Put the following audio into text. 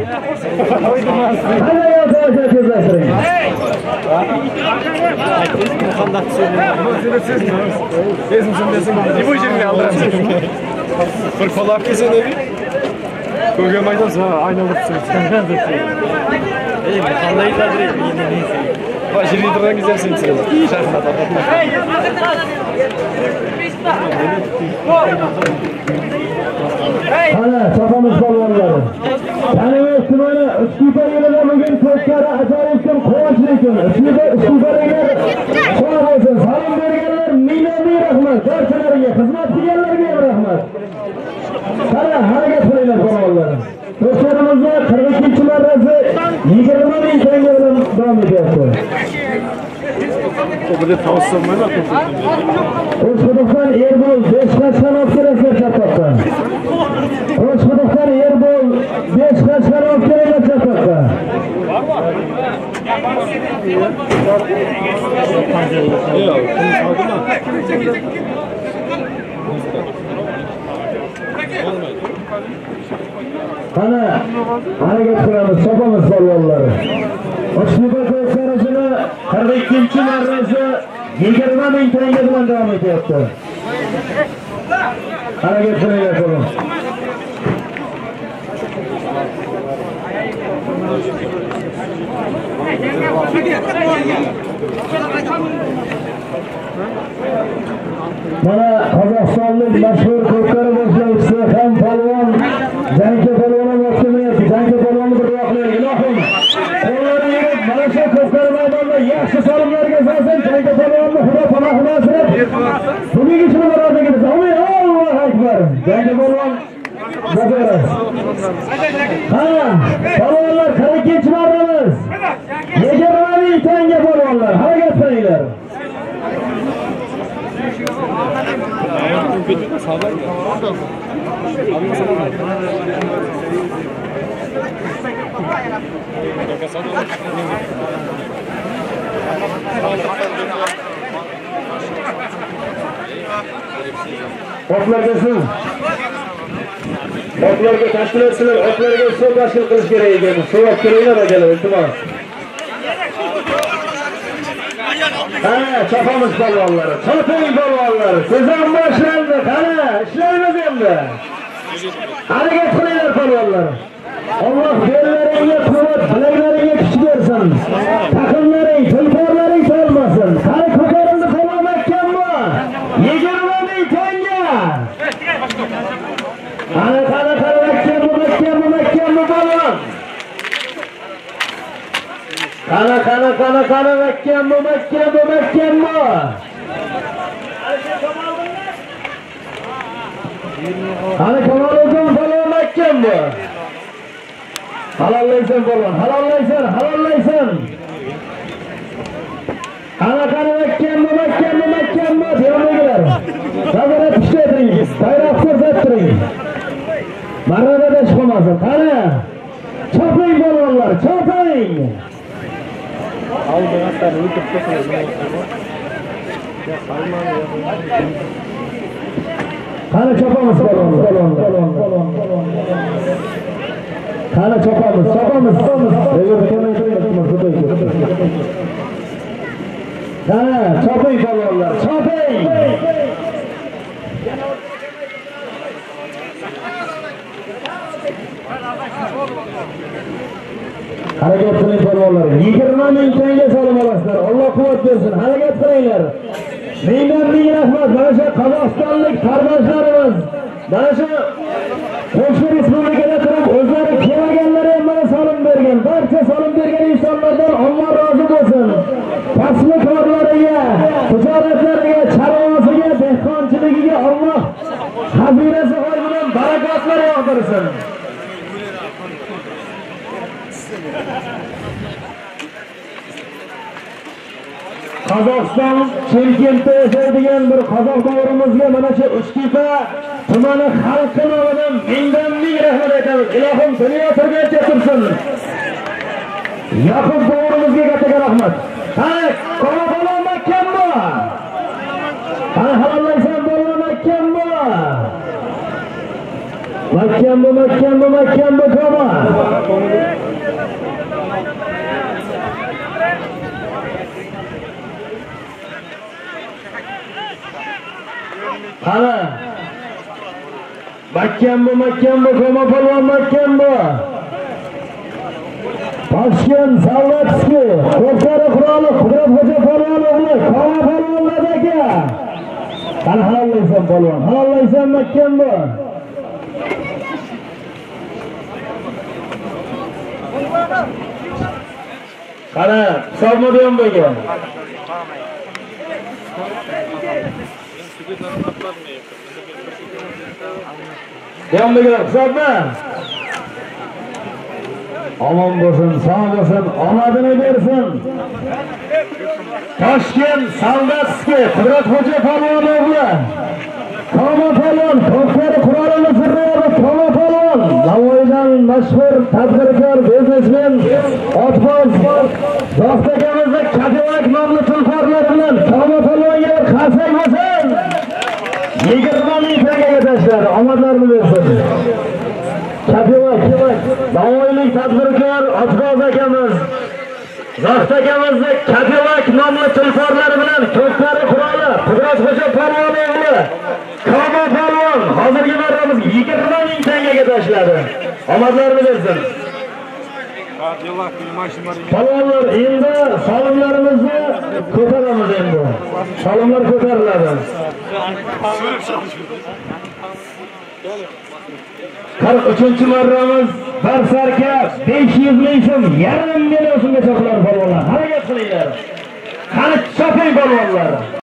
Hadi yavaş tezleştirin. Ne bu işini aldırasın? Fırfalar kesin evi. Koyuyor maydanoz ha aynı alırsın. İyi mi? Kanlayı kaldırayım. Bak 20 litreden güzelsin sen. Şarkına tatlı. Ana çapamız balonları. Yani üstüne Üsküdar'ıyla bugün Türkiye'de acayiptim kovaçlıydım. Üsküdar'ıyla kovaçlıydım. Salim bergenler milyonlu rahmet. Dertlerine hizmet diyenlerine rahmet. Sana hareket kılıyla balonları. Türkiye'mizde 42 marrası 20 bin tenge bilen devam ediyordu. O kadar tavsiye olmayı da Koçkuduk'tan Erbol 5 kaçkan opkerezler çapakta. Koçkuduk'tan Erbol 5 kaçkan opkerezler çapakta. Bana hareket kıramız, sopamız var yolları. Koçkuduk arasını 42. marrası 20 bin tenge bilen devam ediyordu. Hareketini yapalım. Bana Kazakistanlık meşhur Kurtları Boşlavcısı hem Palvan, Cenke Palvan'a vaktimini yaptı. Cenke Palvan'ı bir vakliye ilahım. Onları yiyip bana şu Kurtları Meydan'da yaşlı salımlar gezersın. Cenke Palvan'la Huda Panahı'na sırıp bugün için beraber gidiyoruz. Ama Allah Ekber. Cenke Palvan bakarız. Palvanlar 42 marramız. Yegermeni tenge Palvanlar. Hareket sayılar. Otlar gelsin. Otlarga tashkil etsinlar. Otlarga suv tashkil qilish kerak ekan. Suv olib kelinglar akalar, iltimos. Çapamız balonları, çapayın balonları. Sezon başlandı. İşlerimiz endi. Hareket qilinglar balonlar. Allah belleringga quvvat, bilaklaringga kuch bersin. Taqinlaring, tulporlaring solmasin. Qani ko'tarildi salomatkanmi? 20 ming tanga. Qani makkammi balon. Qani makkammi. Qani Kamoliddin balon makkammi. Halollaysan balon, halollaysan. Qani makkammi. Devondagilar. Nazorat kuchaytiring, bayroq ko'rsattiring. Marrada besh qolmasin. Qani choping balonlar, choping. Qani chopamiz balonlar. Qani chopamiz. Qani choping balonlar, choping. Harakat qiling balonlar. 20 ming tanga solib olasizlar. Alloh quvvat bersin. Harakat qilinglar. Ming rahmat. Mana shu Qozog'istonlik qardoshlarimiz, mana shu qo'shni respublikada turib o'zlari kelganlar ham mana solim bergan. Barcha solim bergan insonlardan Alloh rozi bo'lsin. Kasb-korlariga, tijoratlariga, chorvasiga, dehqonchiligiga Alloh xazinasi hoy bilan barakotlar yog'dirsin. Qozog'iston Chimkentda yashaydigan bir qozoq bog'rimizga mana shu Uchtepa tumani xalqi nomidan ming rahmat aytamiz. Ilohim dunyo turgancha tursin. Yoqub bog'rimizga katta rahmat. Qani, balon makkammi? Qani halollaysan balon makkammi? Makkammi, koma. Mahkam bu, Koma polvon mahkam bu. Toshkent Salvatskiy, Ko'pkari Quroli, Qudratxo'ja polvon o'g'li, Koma polvonlardagi. Qani halollaysan polvon, halollaysan mahkam bu. Qani, hisobni bu ham bo'lgan. Yandagilar hisobni. Omon bo'lsin, sog' bo'lsin, omadini bersin. Toshkent Salvatskiy, Qudratxo'ja polvon o'g'li. Koma polvon, Ko'pkari Qurolini sirriyadi, Koma polvon. Navoiydan mashhur tadbirkor, biznesmen, otboz, Zohtakamizda Cadillac nomli tulporlar bilan Koma polvonga qarsak bo'lsin. 20 ming tanga tashladi, omadlarini bersin. Cadillac, Navoiylik tadbirkor, otboz akamiz, Zohtakamizda Cadillac nomli tulporlar bilan Ko'pkari Quroli, Qudratxo'ja polvon o'g'li. Koma polvon hozirgi marramizga 20 ming tangaga tashladi. Omadlarini bersin. Polvonlar, endi solimlarimizni ko'taramiz endi. Solimlar ko'tariladi. 43-marramiz Barsarka 500 ming so'm, yarim million so'mga sotiladi polvonlar. Harakat qilinglar. Qani choping polvonlar.